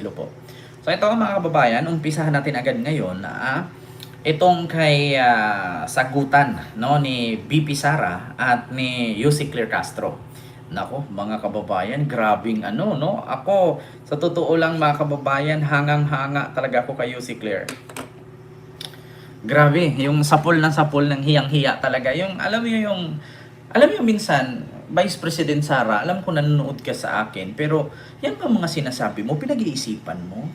Hello po. So ito mga kababayan, umpisahan natin agad ngayon na itong kay sagutan no ni BP Sara at ni Yussi Claire Castro. Nako, mga kababayan, grabing ano no. Ako sa totoo lang mga kababayan, hangang-hanga talaga ako kay Yussi Claire. Grabe, yung sapol ng hiyang-hiya talaga. Yung alam mo minsan Vice President Sara, alam ko nanonood ka sa akin, pero yan ba mga sinasabi mo, pinag-iisipan mo?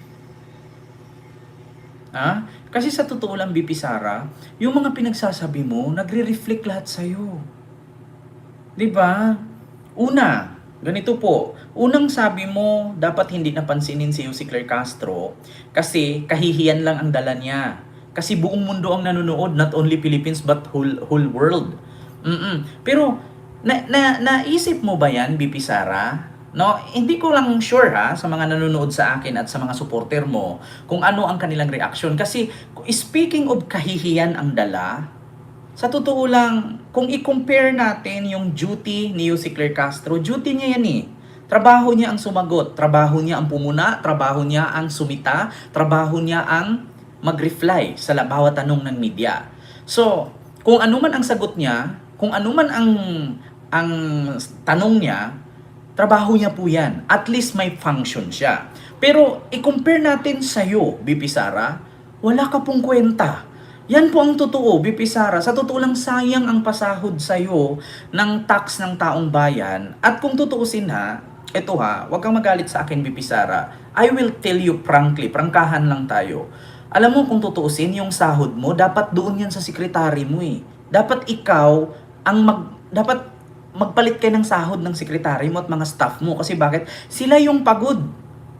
Ha? Kasi sa totoo lang, BP Sara, yung mga pinagsasabi mo, nagre-reflect lahat sa'yo. 'Di ba? Una, ganito po. Unang sabi mo, dapat hindi napansinin si Jose Claire Castro kasi kahihiyan lang ang dala niya. Kasi buong mundo ang nanonood, not only Philippines but whole world. Pero naisip mo ba 'yan, BP Sara? No, hindi ko lang sure ha sa mga nanonood sa akin at sa mga supporter mo kung ano ang kanilang reaksyon kasi speaking of kahihiyan ang dala, sa totoo lang, kung i-compare natin yung duty ni Jose Claire Castro, duty niya yan eh. Trabaho niya ang sumagot, trabaho niya ang pumuna, trabaho niya ang sumita, trabaho niya ang mag-reply sa bawat tanong ng media. So, kung ano man ang sagot niya, kung ano man ang tanong niya, trabaho niya po yan. At least may function siya. Pero, i-compare natin sa'yo, BP Sara, wala ka pong kwenta. Yan po ang totoo, BP Sara. Sa totoo lang, sayang ang pasahod sa'yo ng tax ng taong bayan. At kung tutuusin ha, eto ha, huwag kang magalit sa akin, BP Sara. I will tell you frankly, prangkahan lang tayo. Alam mo kung tutuusin, yung sahod mo, dapat doon yan sa sekretary mo eh. Dapat ikaw ang dapat magpalit kayo ng sahod ng sekretary mo at mga staff mo. Kasi bakit? Sila yung pagod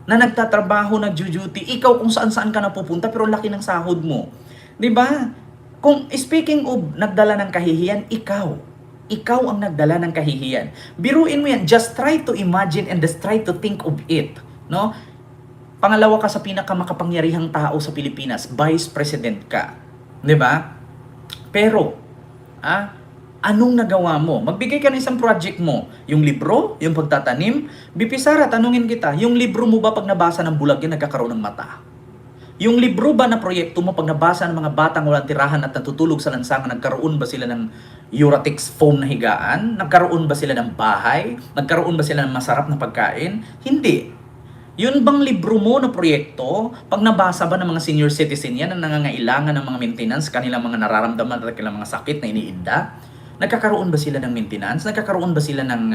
na nagtatrabaho, nagjo-duty. Ikaw kung saan-saan ka napupunta pero laki ng sahod mo. 'Di ba? Kung speaking of nagdala ng kahihiyan, ikaw ang nagdala ng kahihiyan. Biruin mo yan, just try to imagine and just try to think of it, no? Pangalawa ka sa pinakamakapangyarihang tao sa Pilipinas, Vice President ka. 'Di ba? Pero anong nagawa mo? Magbigay ka ng isang project mo. Yung libro, yung pagtatanim. BP Sara, tanungin kita, yung libro mo ba pag nabasa ng bulag yan, nagkakaroon ng mata? Yung libro ba na proyekto mo pag nabasa ng mga batang walang tirahan at natutulog sa lansangan, nagkaroon ba sila ng Uratex foam na higaan? Nagkaroon ba sila ng bahay? Nagkaroon ba sila ng masarap na pagkain? Hindi. Yun bang libro mo na proyekto, pag nabasa ba ng mga senior citizen yan na nangangailangan ng mga maintenance, kanilang mga nararamdaman at kanilang mga sakit na iniinda? Nagkakaroon ba sila ng maintenance? Nagkakaroon ba sila ng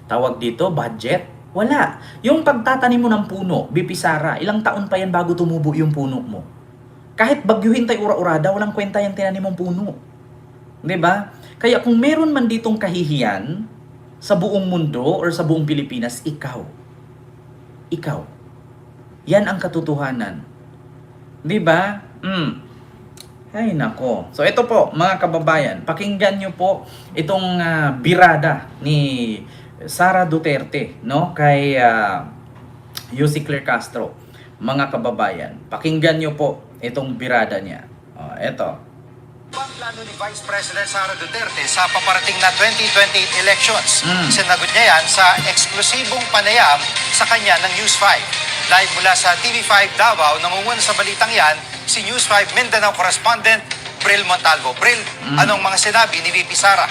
tawag dito, budget? Wala. Yung pagtatanim mo ng puno, BP Sara, ilang taon pa yan bago tumubo yung puno mo. Kahit bagyuhin tayo ura-urada, walang kwenta yung tinanim mong puno. 'Di ba? Kaya kung meron man ditong kahihiyan sa buong mundo or sa buong Pilipinas, ikaw. Ikaw. Yan ang katotohanan. 'Di ba? Ay nako. So ito po mga kababayan, pakinggan nyo po itong birada ni Sara Duterte, no, kay Jose Claire Castro. Mga kababayan, pakinggan nyo po itong birada niya. Ito. Ang plano ni Vice President Sara Duterte sa paparating na 2028 elections? Sinagot niya yan sa eksklusibong panayam sa kanya ng News 5. Live mula sa TV5 Davao, nangunguna sa balitang yan, si News 5 Mindanao correspondent Bril Montalvo. Bril, anong mga sinabi ni VP Sara?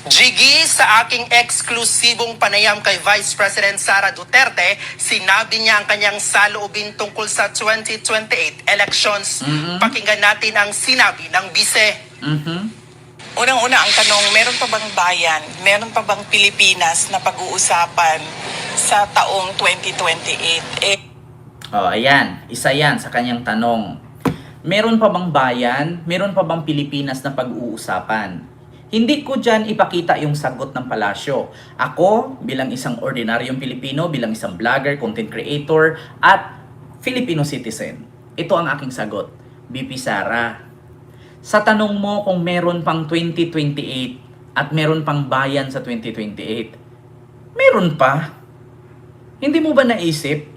Jiggy, sa aking eksklusibong panayam kay Vice President Sara Duterte, sinabi niya ang kanyang saloobin tungkol sa 2028 elections. Pakinggan natin ang sinabi ng bise. Unang-una ang tanong, meron pa bang bayan, meron pa bang Pilipinas na pag-uusapan sa taong 2028? Ayan. Isa yan sa kanyang tanong. Meron pa bang bayan? Meron pa bang Pilipinas na pag-uusapan? Hindi ko dyan ipakita yung sagot ng palasyo. Ako, bilang isang ordinaryong Pilipino, bilang isang vlogger, content creator, at Filipino citizen, ito ang aking sagot. BP Sara, sa tanong mo kung meron pang 2028 at meron pang bayan sa 2028, meron pa. Hindi mo ba naisip?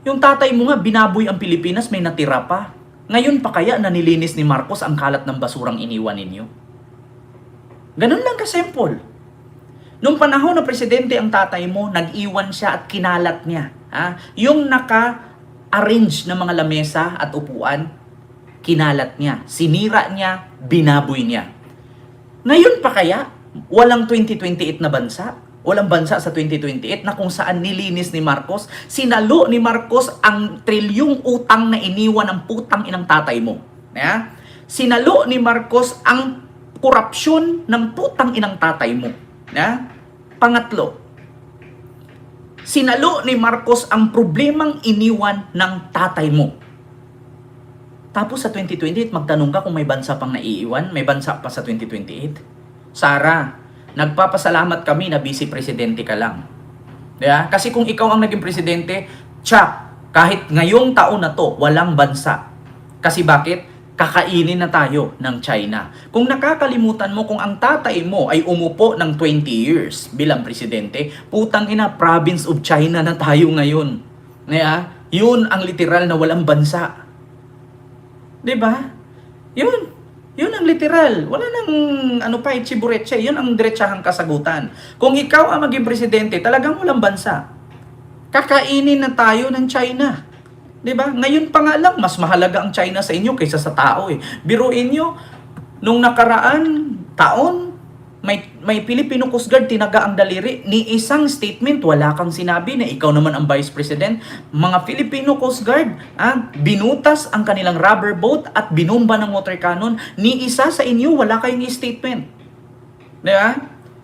Yung tatay mo nga, binaboy ang Pilipinas, may natira pa. Ngayon pa kaya na nilinis ni Marcos ang kalat ng basurang iniwan ninyo? Ganun lang ka-simple. Nung panahon na presidente ang tatay mo, nag-iwan siya at kinalat niya. Yung naka-arrange na mga lamesa at upuan, kinalat niya, sinira niya, binaboy niya. Ngayon pa kaya, walang 2028 na bansa? Walang bansa sa 2028 na kung saan nilinis ni Marcos, sinalo ni Marcos ang trilyong utang na iniwan ng putang inang tatay mo. Sinalo ni Marcos ang korupsyon ng putang inang tatay mo. Pangatlo, sinalo ni Marcos ang problemang iniwan ng tatay mo. Tapos sa 2028, magtanong ka kung may bansa pang naiiwan, may bansa pa sa 2028. Sara, nagpapasalamat kami na vice presidente ka lang. Kasi kung ikaw ang naging presidente, kahit ngayong taon na to, walang bansa. Kasi bakit? Kakainin na tayo ng China. Kung nakakalimutan mo kung ang tatay mo ay umupo ng 20 years bilang presidente, putang ina, province of China na tayo ngayon. Yun ang literal na walang bansa. 'Di ba? Yun ang literal. Wala nang chiburetche. Yun ang diretsahang kasagutan. Kung ikaw ang maging presidente, talagang walang bansa. Kakainin na tayo ng China. 'Di ba? Ngayon pa nga lang, mas mahalaga ang China sa inyo kaysa sa tao eh. Biruin nyo, nung nakaraan taon, may Filipino Coast Guard tinaga ang daliri. Ni isang statement, wala kang sinabi na ikaw naman ang Vice President. Mga Filipino Coast Guard, binutas ang kanilang rubber boat at binomba ng water cannon. Ni isa sa inyo, wala kayong statement. Di ba?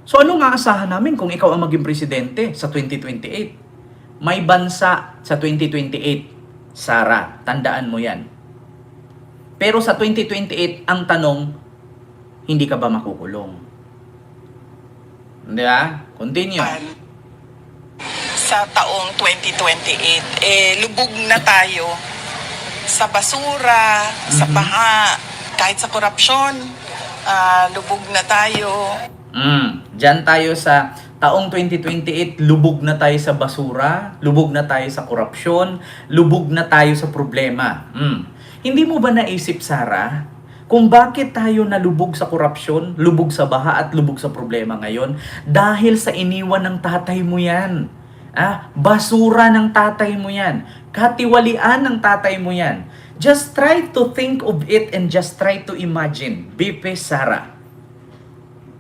So ano nga asahan namin kung ikaw ang maging presidente sa 2028? May bansa sa 2028. Sara, tandaan mo yan. Pero sa 2028, ang tanong, hindi ka ba makukulong? Hindi ba? Continue. Sa taong 2028, lubog na tayo sa basura, sa baha, kahit sa korupsyon, lubog na tayo. Diyan tayo sa taong 2028, lubog na tayo sa basura, lubog na tayo sa korupsyon, lubog na tayo sa problema. Hindi mo ba naisip, Sara, kung bakit tayo nalubog sa korupsyon, lubog sa baha at lubog sa problema ngayon? Dahil sa iniwan ng tatay mo yan. Basura ng tatay mo yan. Katiwalian ng tatay mo yan. Just try to think of it and just try to imagine. Bipe, Sara.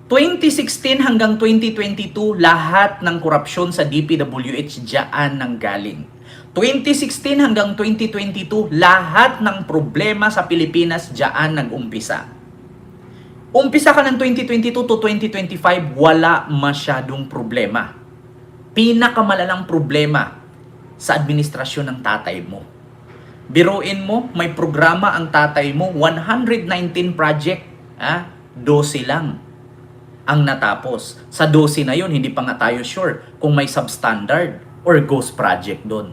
2016 hanggang 2022, lahat ng korupsyon sa DPWH diyan nang galing. 2016 hanggang 2022, lahat ng problema sa Pilipinas diyan nag-umpisa. Umpisa ka ng 2022 to 2025, wala masyadong problema. Pinakamalalang problema sa administrasyon ng tatay mo. Biruin mo, may programa ang tatay mo, 119 project, 12 lang ang natapos. Sa 12 na yun, hindi pa nga tayo sure kung may substandard or ghost project doon.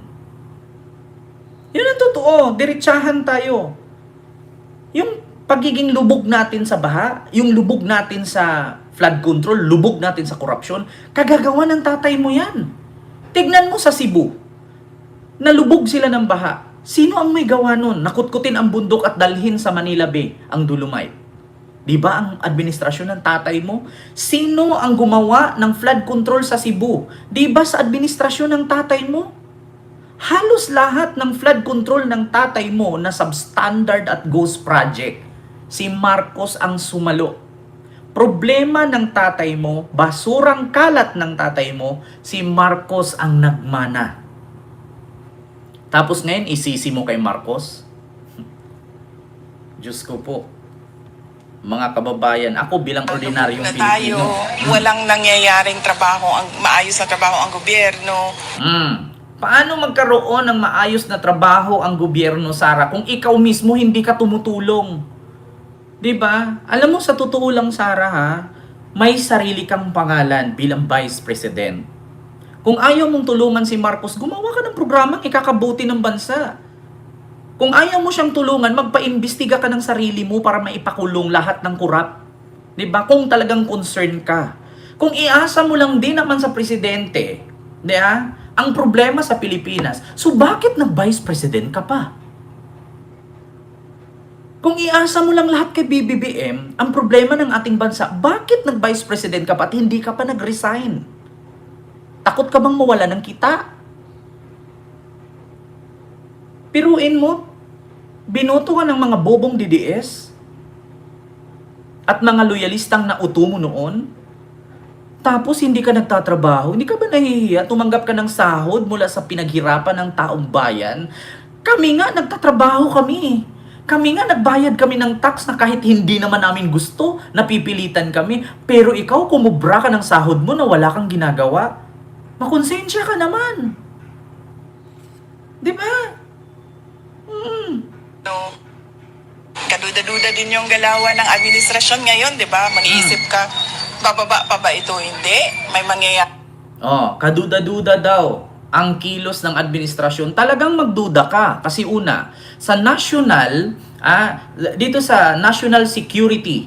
Yun ang totoo. Diretsahan tayo. Yung pagiging lubog natin sa baha, yung lubog natin sa flood control, lubog natin sa korupsyon, kagagawa ng tatay mo yan. Tignan mo sa Cebu. Nalubog sila ng baha. Sino ang may gawa nun? Nakutkutin ang bundok at dalhin sa Manila Bay ang Dolomite. Di ba ang administrasyon ng tatay mo? Sino ang gumawa ng flood control sa Cebu? Di ba sa administrasyon ng tatay mo? Halos lahat ng flood control ng tatay mo na substandard at ghost project, si Marcos ang sumalo. Problema ng tatay mo, basurang kalat ng tatay mo, si Marcos ang nagmana. Tapos ngayon, isisi mo kay Marcos? Diyos ko po. Mga kababayan, ako bilang ordinaryong Pilipino. Walang nangyayaring trabaho, maayos na trabaho ang gobyerno. Paano magkaroon ng maayos na trabaho ang gobyerno, Sara, kung ikaw mismo hindi ka tumutulong? 'Di ba? Alam mo, sa totoo lang, Sara, may sarili kang pangalan bilang Vice President. Kung ayaw mong tulungan si Marcos, gumawa ka ng programang ikakabuti ng bansa. Kung ayaw mo siyang tulungan, magpa-imbestiga ka ng sarili mo para maipakulong lahat ng korap. 'Di ba? Kung talagang concerned ka. Kung iasa mo lang din naman sa presidente, 'di ba? Ang problema sa Pilipinas. So bakit na vice president ka pa? Kung iasa mo lang lahat kay BBBM, ang problema ng ating bansa, bakit nag-vice president ka pa at hindi ka pa nag-resign? Takot ka bang mawala ng kita? Piruin mo, binoto ka ng mga bobong DDS at mga loyalistang nauto mo noon, tapos hindi ka nagtatrabaho, hindi ka ba nahihiya? Tumanggap ka ng sahod mula sa pinaghirapan ng taong bayan? Kami nga, nagtatrabaho kami. Kami nga, nagbayad kami ng tax na kahit hindi naman namin gusto, napipilitan kami. Pero ikaw, kumubra ka ng sahod mo na wala kang ginagawa. Makonsensya ka naman. Di ba? No. Kaduda-duda din yung galawan ng administrasyon ngayon, di ba? Mag-iisip ka, bababa pa ba ito? Hindi. May mangyayari. Kaduda-duda daw ang kilos ng administrasyon. Talagang magduda ka. Kasi una, sa dito sa National Security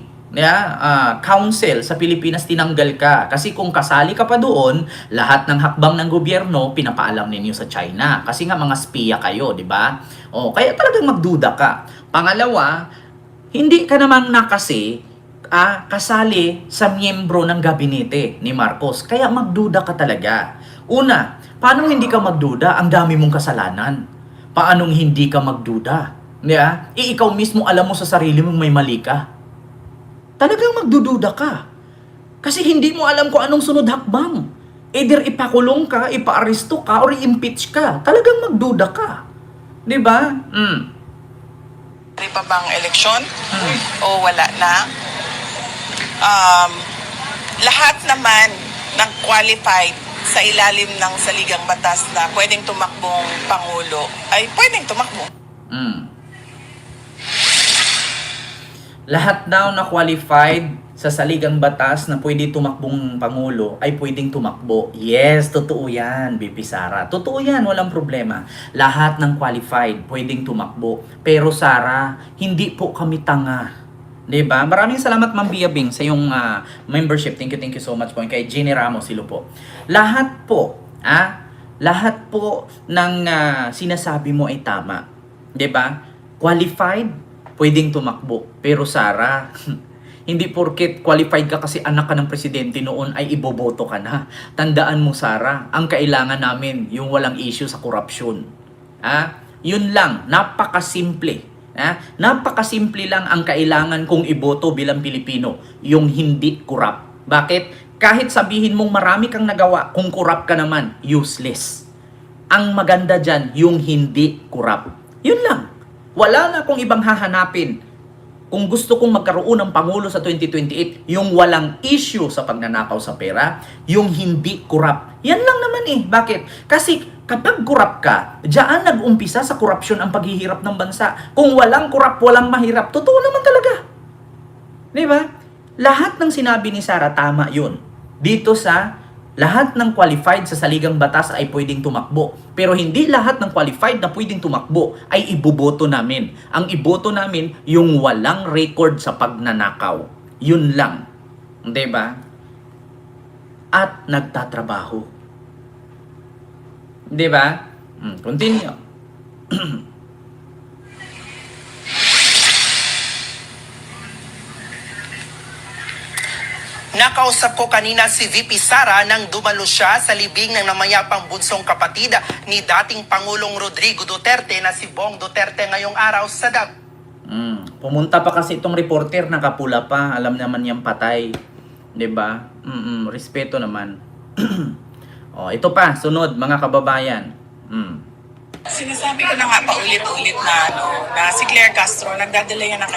Council sa Pilipinas, tinanggal ka. Kasi kung kasali ka pa doon, lahat ng hakbang ng gobyerno, pinapaalam ninyo sa China. Kasi nga mga spiya kayo, di ba? Kaya talagang magduda ka. Pangalawa, hindi ka namang kasali sa miyembro ng gabinete ni Marcos. Kaya magduda ka talaga. Una, paano hindi ka magduda? Ang dami mong kasalanan. Paanong hindi ka magduda? Ikaw mismo alam mo sa sarili mong may mali ka. Talagang magdududa ka. Kasi hindi mo alam kung anong sunod hakbang. Either ipakulong ka, ipa-aresto ka, or i-impeach ka. Talagang magduda ka. Di ba? May pa bang eleksyon? O wala na? Lahat naman ng qualified sa ilalim ng saligang batas na pwedeng tumakbong Pangulo ay pwedeng tumakbo. Lahat daw na qualified sa saligang batas na pwede tumakbong Pangulo ay pwedeng tumakbo. Yes, totoo yan, BP Sara. Totoo yan, walang problema. Lahat ng qualified pwedeng tumakbo. Pero Sara, hindi po kami tanga. Diba? Maraming salamat Ma'am Bia Bing sa yung membership. Thank you so much po. Kay Jenny Ramos, silo po. Lahat po ng sinasabi mo ay tama. Diba? Qualified, pwedeng tumakbo. Pero Sara, hindi porket qualified ka kasi anak ka ng presidente noon ay iboboto ka na. Tandaan mo Sara, ang kailangan namin yung walang issue sa korupsyon. Yun lang, napakasimple. Napakasimple lang ang kailangan kong iboto bilang Pilipino, yung hindi corrupt. Bakit? Kahit sabihin mong marami kang nagawa, kung corrupt ka naman, useless. Ang maganda dyan, yung hindi corrupt. Yun lang. Wala na akong ibang hahanapin. Kung gusto kong magkaroon ng Pangulo sa 2028, yung walang issue sa pagnanakaw sa pera, yung hindi corrupt. Yan lang naman Bakit? Kasi kapag corrupt ka, diyan nag-umpisa sa korupsyon ang paghihirap ng bansa. Kung walang corrupt, walang mahirap. Totoo naman talaga. Di ba? Lahat ng sinabi ni Sara, tama yun. Dito sa lahat ng qualified sa saligang batas ay pwedeng tumakbo. Pero hindi lahat ng qualified na pwedeng tumakbo ay iboboto namin. Ang iboto namin, yung walang record sa pagnanakaw. Yun lang. Di ba? At nagtatrabaho. Di ba? Continue. Nakausap ko kanina si VP Sara nang dumalo siya sa libing ng namayapang bunsong kapatid ni dating Pangulong Rodrigo Duterte na si Bong Duterte ngayong araw sa Davao. Pumunta pa kasi itong reporter, nakapula pa. Alam naman niyang patay. 'Di ba? Respeto naman. Ito pa, sunod mga kababayan. Sinasabi ko na nga paulit-ulit na si Claire Castro nagdadala yan ng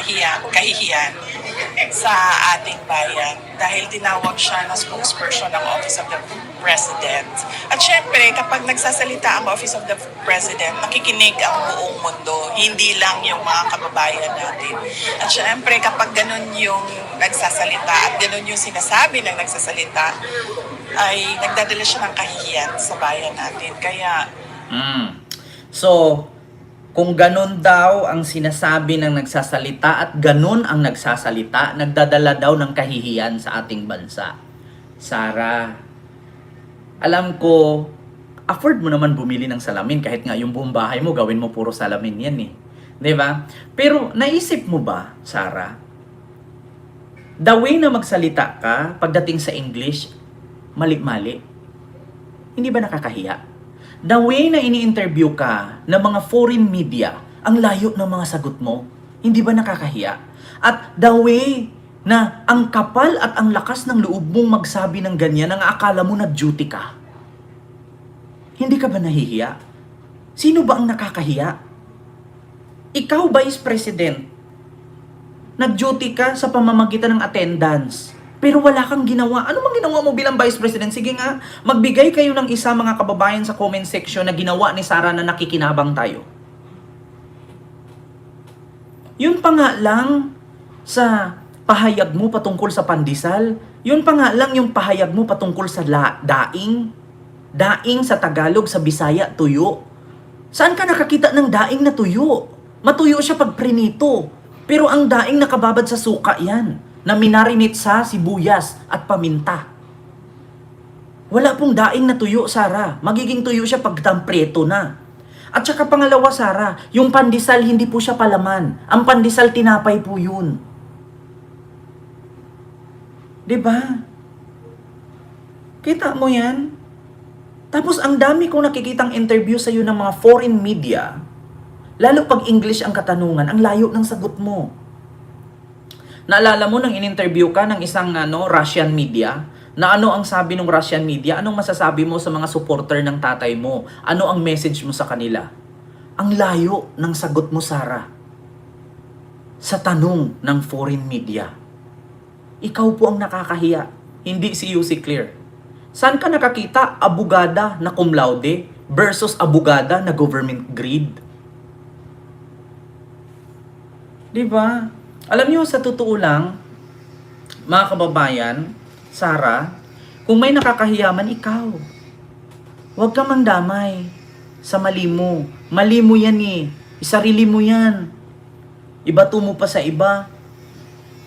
kahihiyan sa ating bayan dahil tinawag siya na spokesperson ng Office of the President. At syempre, kapag nagsasalita ang Office of the President, nakikinig ang buong mundo, hindi lang yung mga kababayan natin. At syempre, kapag ganun yung nagsasalita at ganun yung sinasabi ng nagsasalita, ay nagdadala siya ng kahihiyan sa bayan natin. Kaya So, kung ganun daw ang sinasabi ng nagsasalita at ganun ang nagsasalita, nagdadala daw ng kahihiyan sa ating bansa. Sara, alam ko, afford mo naman bumili ng salamin kahit nga yung buong bahay mo, gawin mo puro salamin yan 'Di ba? Pero naisip mo ba, Sarah, the way na magsalita ka pagdating sa English, mali-mali? Hindi ba nakakahiya? The way na ini-interview ka ng mga foreign media, ang layo ng mga sagot mo, hindi ba nakakahiya? At the way na ang kapal at ang lakas ng loob mong magsabi ng ganyan ang akala mo nag-duty ka. Hindi ka ba nahihiya? Sino ba ang nakakahiya? Ikaw, Vice President, nag-duty ka sa pamamagitan ng attendance, pero wala kang ginawa. Ano bang ginawa mo bilang Vice President? Sige nga, magbigay kayo ng isa mga kababayan sa comment section na ginawa ni Sarah na nakikinabang tayo. Yun pa nga lang sa pahayag mo patungkol sa pandesal, yun pa nga lang yung pahayag mo patungkol sa daing. Daing sa Tagalog, sa Bisaya, tuyo. Saan ka nakakita ng daing na tuyo? Matuyo siya pag prinito. Pero ang daing nakababad sa suka yan, na minarinate sa sibuyas at paminta. Wala pong daing na tuyo, Sarah. Magiging tuyo siya pag tampreto na. At saka pangalawa, Sarah, yung pandesal hindi po siya palaman. Ang pandesal tinapay po yun. 'Di ba? Kita mo yan? Tapos ang dami kong nakikitang interview sa iyo ng mga foreign media, lalo pag English ang katanungan, ang layo ng sagot mo. Naalala mo nang in-interview ka ng isang Russian media, na ano ang sabi ng Russian media? Anong masasabi mo sa mga supporter ng tatay mo? Ano ang message mo sa kanila? Ang layo ng sagot mo, Sarah, sa tanong ng foreign media. Ikaw po ang nakakahiya, hindi si UC Clear. Saan ka nakakita abogada na cum laude versus abogada na government grade? Diba? Alam niyo, sa totoo lang, mga kababayan, Sarah, kung may nakakahiyaman, ikaw. Huwag kang mandamay sa mali mo. Mali mo yan eh. Isarili mo yan. Ibato mo pa sa iba.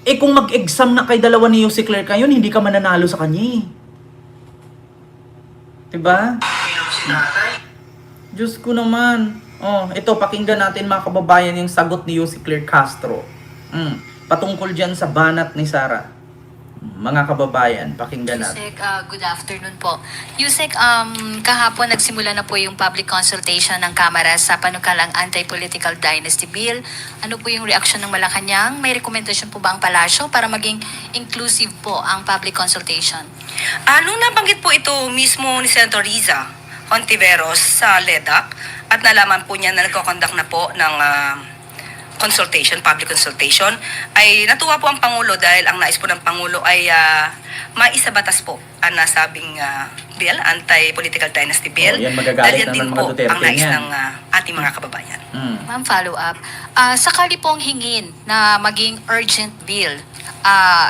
Eh kung mag-exam na kay dalawa ni UC Clear kayo, hindi ka mananalo sa kanya eh. Diba? Diyos ko naman. Oh, ito, pakinggan natin mga kababayan yung sagot ni UC Clear Castro. Patungkol dyan sa banat ni Sarah. Mga kababayan, pakinggan natin. Yusek, good afternoon po. Yusek, kahapon nagsimula na po yung public consultation ng Kamara sa panukalang Anti-Political Dynasty Bill. Ano po yung reaksyon ng Malacanang? May rekomendasyon po ba ang palasyo para maging inclusive po ang public consultation? Nung nabanggit po ito mismo ni Senator Riza Hontiveros sa LEDAC at nalaman po niya na nagko-conduct na po ng public consultation, ay natuwa po ang Pangulo dahil ang nais po ng Pangulo ay maisabatas po ang nasabing bill, Anti-Political Dynasty Bill. Yan magagalit dahil yan naman din mga po Duterte ang nais niyan. ng ating mga kababayan. Ma'am, follow up. Sakali pong hingin na maging urgent bill,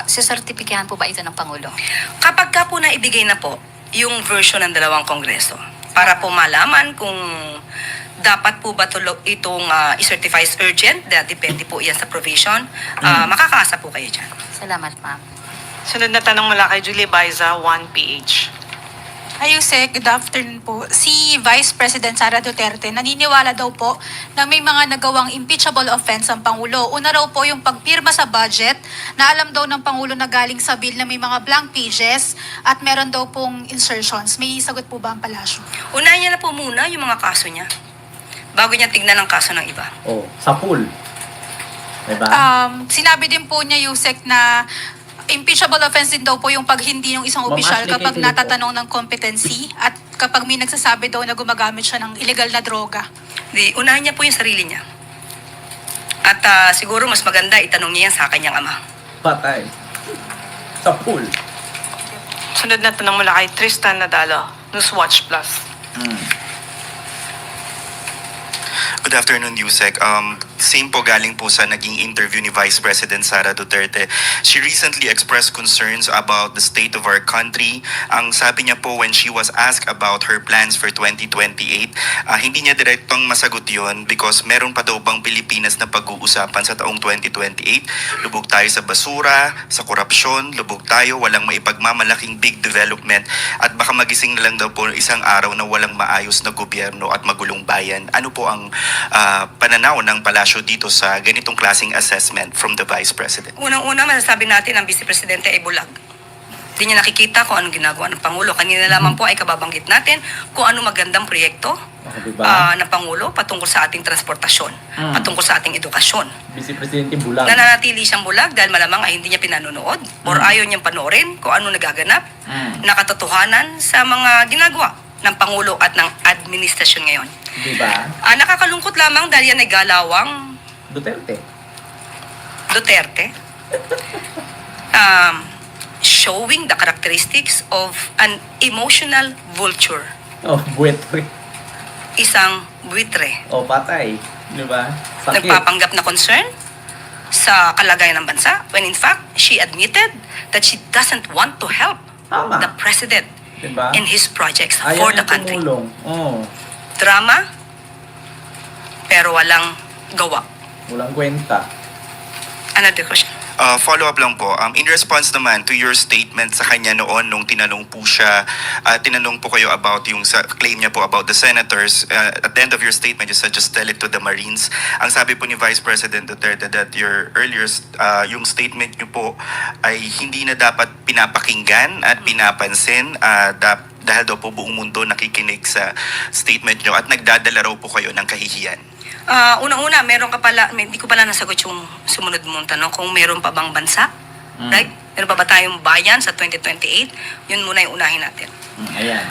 sisertipikahan po ba ito ng Pangulo? Kapag ka po na ibigay na po yung version ng dalawang kongreso, para po malaman kung dapat po ba itong i-certify as urgent, depende po yan sa provision, makakaasa po kayo dyan. Salamat, ma'am. Sunod na tanong mula kay Julie Baiza, 1PH. Hi, Yusek. Good afternoon po. Si Vice President Sara Duterte naniniwala daw po na may mga nagawang impeachable offense ang Pangulo. Una raw po yung pagpirma sa budget na alam daw ng Pangulo na galing sa bill na may mga blank pages at meron daw pong insertions. May sagot po ba ang palasyo? Unahin niya na po muna yung mga kaso niya bago niya tignan ang kaso ng iba. Oh, sa pool. Diba? Sinabi din po niya, Yusek, na impeachable offense din daw po yung pag hindi ng isang Ma'am opisyal Ashley, kapag kay Philip po. natatanong ng competency at kapag may nagsasabi daw na gumagamit siya ng illegal na droga. Unahin niya po yung sarili niya. At siguro mas maganda itanong niya yan sa kanyang ama. Patay. Sa pool. Sunod na tanong mula kay Tristan Nadalo, Newswatch Plus. Good afternoon, Yusek. Same po galing po sa naging interview ni Vice President Sara Duterte. She recently expressed concerns about the state of our country. Ang sabi niya po when she was asked about her plans for 2028, hindi niya direktong masagot yon because meron pa daw bang Pilipinas na pag-uusapan sa taong 2028. Lubog tayo sa basura, sa korupsyon, lubog tayo, walang maipagmamalaking big development at baka magising na lang daw po isang araw na walang maayos na gobyerno at magulong bayan. Ano po ang pananaw ng palasyo issue dito sa ganitong klaseng assessment from the Vice President? Unang-una, masasabi natin ang Vice Presidente ay bulag. Hindi niya nakikita kung anong ginagawa ng Pangulo. Kanina lamang po ay kababanggit natin kung ano magandang proyekto Diba? ng Pangulo patungkol sa ating transportasyon, patungkol sa ating edukasyon. Vice Presidente bulag. Nananatili siyang bulag dahil malamang ay hindi niya pinanonood or ayaw niyang panoorin kung ano nagaganap na katotohanan sa mga ginagawa ng Pangulo at ng administrasyon ngayon. Diba? Nakakalungkot lamang dahil yan ay galawang Duterte. Showing the characteristics of an emotional vulture. Oh, buetre. Isang buitre. Oh, patay. Diba? Sakit. Nagpapanggap na concern sa kalagayan ng bansa when in fact she admitted that she doesn't want to help Tama. the president Diba? in his projects Ayaw for niya the country. tumulong. Oh, Drama, pero walang gawa. walang kwenta. Another question. Follow-up lang po. In response naman to your statement sa kanya noon nung tinanong po siya, tinanong po kayo about yung claim niya po about the senators. At the end of your statement, you said just tell it to the Marines. Ang sabi po ni Vice President Duterte that your earlier, yung statement niyo po ay hindi na dapat pinapakinggan at pinapansin dahil daw po buong mundo nakikinig sa statement niyo at nagdadala raw po kayo ng kahihiyan. Unang-una, meron ka pala, hindi ko pala nasagot yung sumunod mong tanong kung meron pa bang bansa, right? Meron pa ba tayong bayan sa 2028? Yun muna yung unahin natin. Ayan.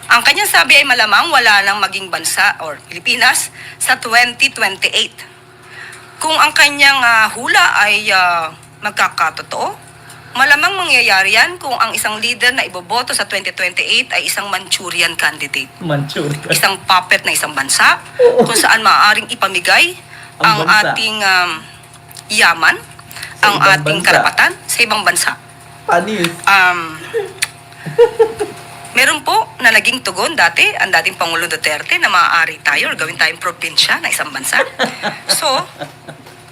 Ang kanyang sabi ay malamang wala nang maging bansa or Pilipinas sa 2028. Kung ang kanyang hula ay magkakatotoo, malamang mangyayari yan kung ang isang leader na iboboto sa 2028 ay isang Manchurian candidate. Manchurian. Isang puppet na isang bansa kung saan maaaring ipamigay Ang ang bansa. ating yaman, Sa ang ibang ating bansa. karapatan sa ibang bansa. Panis. Meron po na naging tugon dati, ang dating Pangulo Duterte, na maaari tayo or gawin tayong probinsya na isang bansa. So,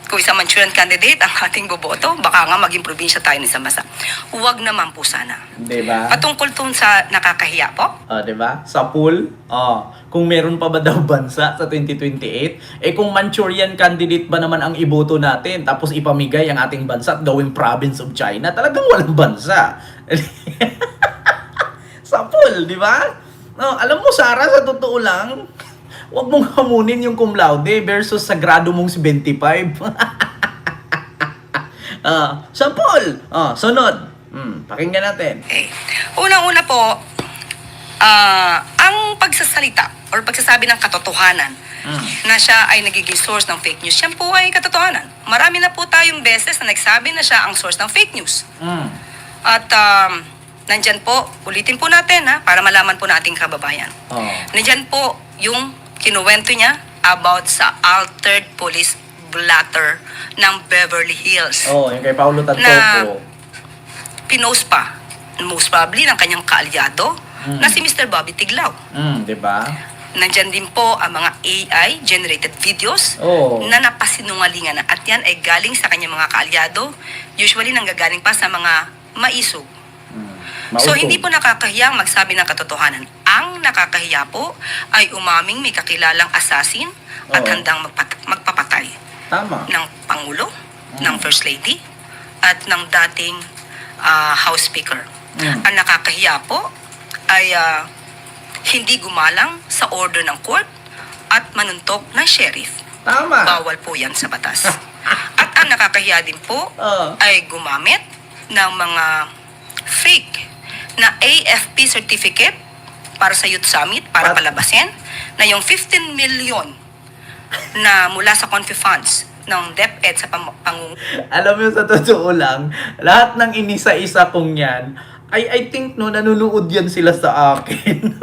kung isang Manchurian candidate ang ating boboto, baka nga maging probinsya tayo ng isang bansa. Huwag naman po sana. Diba? Patungkol tun sa nakakahiya po, Diba? Sa pool, kung meron pa ba daw bansa sa 2028, kung Manchurian candidate ba naman ang iboto natin, tapos ipamigay ang ating bansa at gawing province of China, talagang walang bansa. Sa pool, di ba? No, alam mo, Sarah, sa totoo lang, huwag mong hamunin yung cum laude versus sagrado mong 75. Sample! Sunod. Pakinggan natin. okay. Unang-una po, ang pagsasalita or pagsasabi ng katotohanan na siya ay nagiging source ng fake news, yan po ay katotohanan. Marami na po tayong beses na nagsabi na siya ang source ng fake news. At nandyan po, ulitin po natin para malaman po nating kababayan. Nandyan po yung kinuwento niya about sa altered police blotter ng Beverly Hills. Yung kay Paulo Na Tantoco. pinost pa, most probably, ng kanyang kaalyado na si Mr. Bobby Tiglao. Di ba? Nandyan din po ang mga AI-generated videos na napasinungalingan na. At yan ay galing sa kanyang mga kaalyado. Usually, nanggagaling pa sa mga maisog. So, hindi po nakakahiyang magsabi ng katotohanan. Ang nakakahiya po ay umaming may kakilalang assassin at handang magpapatay Tama. ng Pangulo, ng First Lady, at ng dating House Speaker. Ang nakakahiya po ay hindi gumalang sa order ng court at manuntok ng sheriff. Tama. Bawal po yan sa batas. At ang nakakahiya din po ay gumamit ng mga fake na AFP certificate para sa Youth Summit, para palabasin na yung 15 million na mula sa Confi Funds ng DepEd sa Alam mo, sa totoo lang, lahat ng inisa-isa kong yan, I think nanonood yan sila sa akin.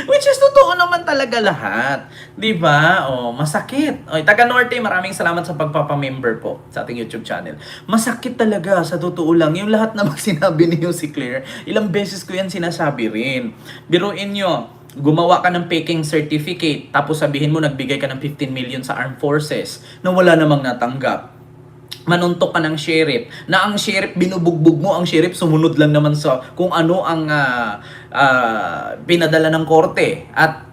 Which is totoo naman talaga lahat. Di ba? Masakit. Taga Norte, maraming salamat sa pagpapamember po sa ating YouTube channel. Masakit talaga, sa totoo lang. Yung lahat naman sinabi niyo si Claire, ilang beses ko yan sinasabi rin. Biruin nyo, gumawa ka ng faking certificate, tapos sabihin mo nagbigay ka ng 15 million sa armed forces na wala namang natanggap. Manuntok ka ng sheriff, na ang sheriff, binubugbog mo ang sheriff, sumunod lang naman sa kung ano ang pinadala ng korte at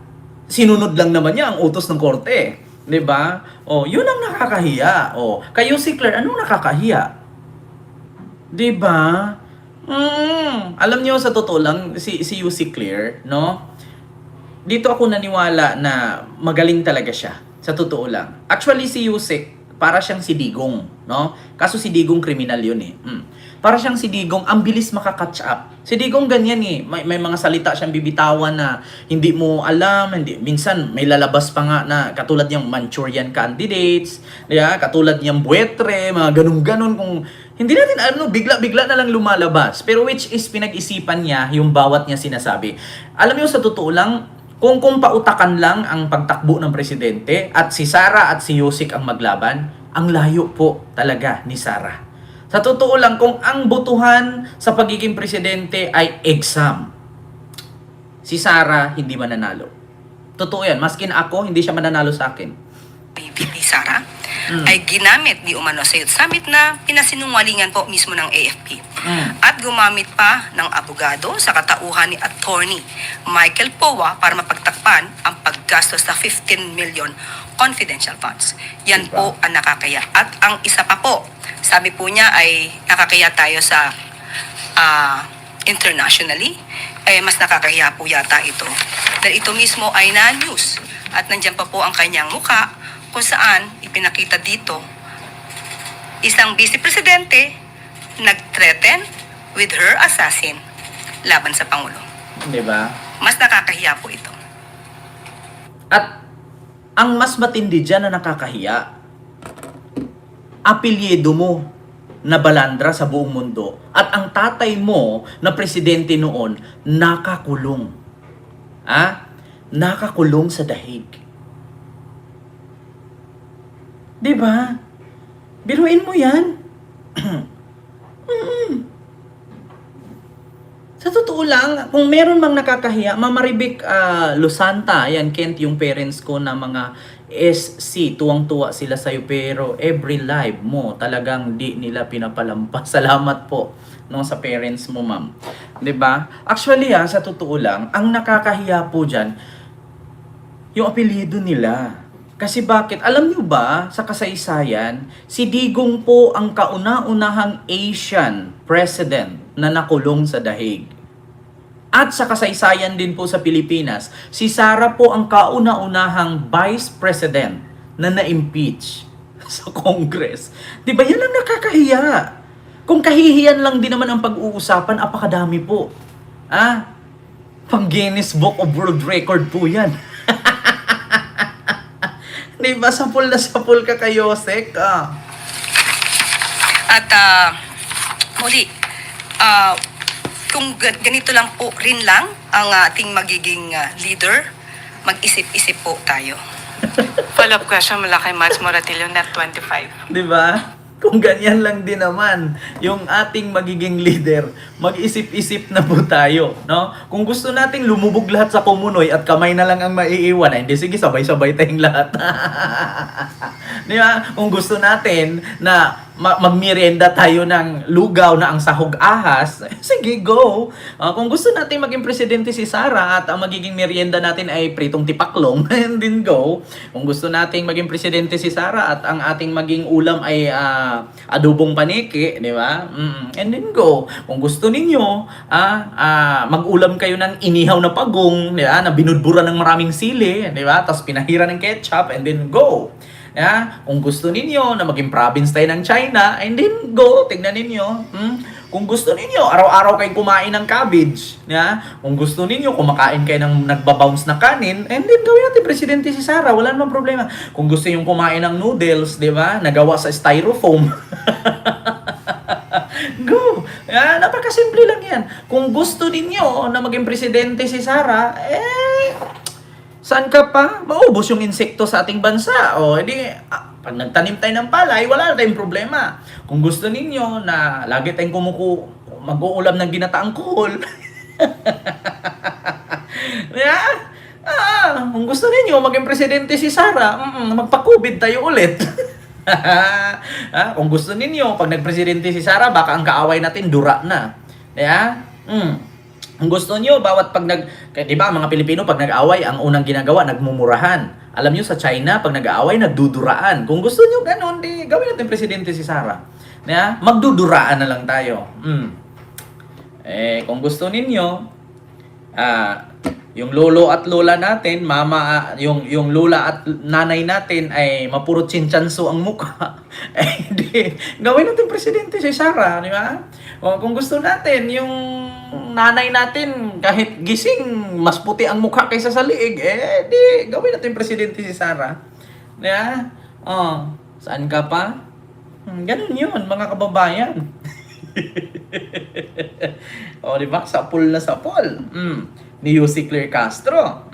sinunod lang naman niya ang utos ng korte. 'Di ba? Oh, yun ang nakakahiya. Oh, kayo si Claire, anong nakakahiya? 'Di ba? Alam niyo sa totoo lang si UC Claire, no? Dito ako naniwala na magaling talaga siya. Sa totoo lang. Actually si Yusek para siyang si Digong, no? Kaso si Digong kriminal yun eh. Para siyang si Digong, ang bilis makakatch up. Si Digong ganyan eh. May mga salita siyang bibitawan na hindi mo alam, minsan may lalabas pa nga na katulad yung Manchurian candidates, yeah, katulad yung buetre, mga ganun-ganun kung hindi natin alam, no, bigla-bigla na lang lumalabas. Pero which is pinag-isipan niya yung bawat niya sinasabi. Alam niyo sa totoo lang, kung pautakan lang ang pagtakbo ng presidente at si Sara at si Yusik ang maglaban, ang layo po talaga ni Sara. Sa totoo lang, kung ang botohan sa pagiging presidente ay exam, si Sara hindi mananalo. Totoo yan. Maskin ako, hindi siya mananalo sa akin. VP Sara ay ginamit di umano sa Youth Summit na pinasinungalingan po mismo ng AFP. At gumamit pa ng abogado sa katauhan ni Attorney Michael Powa para mapagtakpan ang paggastos sa 15 million confidential funds. Yan po ang nakakaya. At ang isa pa po, sabi po niya ay nakakaya tayo sa internationally, mas nakakahiya po yata ito. Dahil ito mismo ay na-news. At nandiyan pa po ang kanyang mukha kung saan ipinakita dito isang vice presidente nag-threaten with her assassin laban sa Pangulo. Diba? Mas nakakahiya po ito. At ang mas matindi dyan na nakakahiya, apelyido mo na balandra sa buong mundo at ang tatay mo na presidente noon nakakulong. Nakakulong sa dahig. Diba? Biruin mo yan. Sa totoo lang, kung meron mang nakakahiya, Mama Ribic Losanta, yan Kent, yung parents ko na mga SC, tuwang-tuwa sila sa'yo, pero every live mo talagang di nila pinapalampas. Salamat po no, sa parents mo, ma'am. 'Di ba? Actually, sa totoo lang, ang nakakahiya po dyan, yung apelyido nila. Kasi bakit? Alam niyo ba, sa kasaysayan, si Digong po ang kauna-unahang Asian president na nakulong sa dahig. At sa kasaysayan din po sa Pilipinas, si Sara po ang kauna-unahang vice president na na-impeach sa Congress. Di ba yan ang nakakahiya? Kung kahihiyan lang din naman ang pag-uusapan, apakadami po. Pang Guinness Book of World Record po yan. Di ba? Sapul na sapul ka kayo, Sek. At muli, kung ganito lang po rin lang ang ating magiging leader, mag-isip-isip po tayo. Follow-up question mula kay Mads Moratillo, Net 25. Di ba? Kung ganyan lang din naman yung ating magiging leader, mag-isip-isip na po tayo, no? Kung gusto nating lumubog lahat sa kumunoy at kamay na lang ang maiiwan, hindi, sige, sabay-sabay tayong lahat. Di ba? Kung gusto natin na magmerienda tayo ng lugaw na ang sahog ahas, sige, go. Kung gusto natin maging presidente si Sara at ang magiging merienda natin ay pritong tipaklong, and then go. Kung gusto nating maging presidente si Sara at ang ating maging ulam ay adobong paniki, di ba? And then go. Kung gusto ninyo, mag-ulam kayo ng inihaw na pagong, di ba? Na binudbura ng maraming sili, di ba? Tapos pinahira ng ketchup, and then go. Kung gusto ninyo na maging province tayo ng China, and then go, tignan ninyo. Kung gusto ninyo, araw-araw kayo kumain ng cabbage. Kung gusto ninyo, kumakain kayo ng nagbabounce na kanin, and then gawin natin presidente si Sara, wala namang problema. Kung gusto nyo kumain ng noodles, di ba, nagawa sa styrofoam, go! Napakasimple lang yan. Kung gusto ninyo na maging presidente si Sara, saan ka pa? Maubos yung insekto sa ating bansa. O, edi, pag nagtanim tayo ng palay, wala na tayong problema. Kung gusto ninyo na lagi tayong mag-uulam ng ginataang kohol, kung gusto ninyo maging presidente si Sara, magpa-COVID tayo ulit. Kung gusto ninyo, pag nagpresidente si Sara, baka ang kaaway natin dura na. Kung gusto nyo, bawat pag di ba, ang mga Pilipino, pag nag-away, ang unang ginagawa, nagmumurahan. Alam nyo, sa China, pag nag-aaway, nagduduraan. Kung gusto nyo ganun, di, gawin natin presidente si Sara. Magduduraan na lang tayo. Kung gusto ninyo, yung lolo at lola natin, yung lola at nanay natin ay mapuro chinchanso ang mukha. Di, gawin natin presidente si Sara, di ba? O kung gusto natin, yung nanay natin, kahit gising, mas puti ang mukha kaysa sa liig, di, gawin natin presidente si Sara. Di ba? Saan ka pa? Ganun yun, mga kababayan. O, di ba? Sapul na sapul. Ni Yussi Claire Castro.